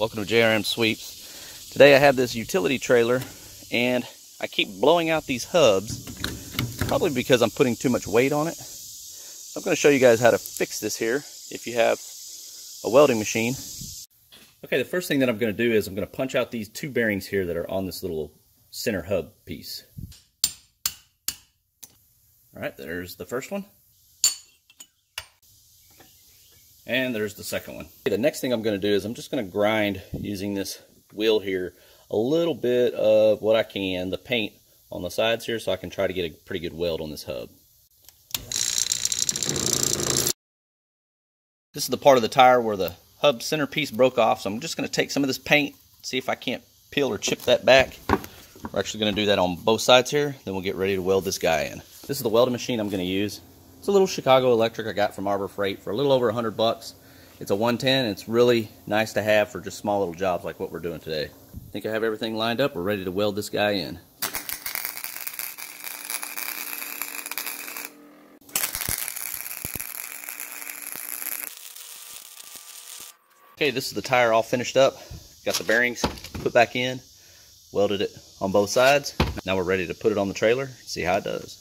Welcome to JRMSweeps. Today I have this utility trailer and I keep blowing out these hubs, probably because I'm putting too much weight on it. So I'm going to show you guys how to fix this here if you have a welding machine. Okay, the first thing that I'm going to do is I'm going to punch out these two bearings here that are on this little center hub piece. Alright, there's the first one. And there's the second one. The next thing I'm going to do is I'm just going to grind using this wheel here a little bit of what I can, the paint on the sides here, so I can try to get a pretty good weld on this hub. This is the part of the tire where the hub center piece broke off, so I'm just going to take some of this paint, see if I can't peel or chip that back. We're actually going to do that on both sides here, then we'll get ready to weld this guy in. This is the welding machine I'm going to use. It's a little Chicago Electric I got from Arbor Freight for a little over $100. It's a 110 and it's really nice to have for just small little jobs like what we're doing today. I think I have everything lined up. We're ready to weld this guy in. Okay, this is the tire all finished up. Got the bearings put back in, welded it on both sides. Now we're ready to put it on the trailer, see how it does.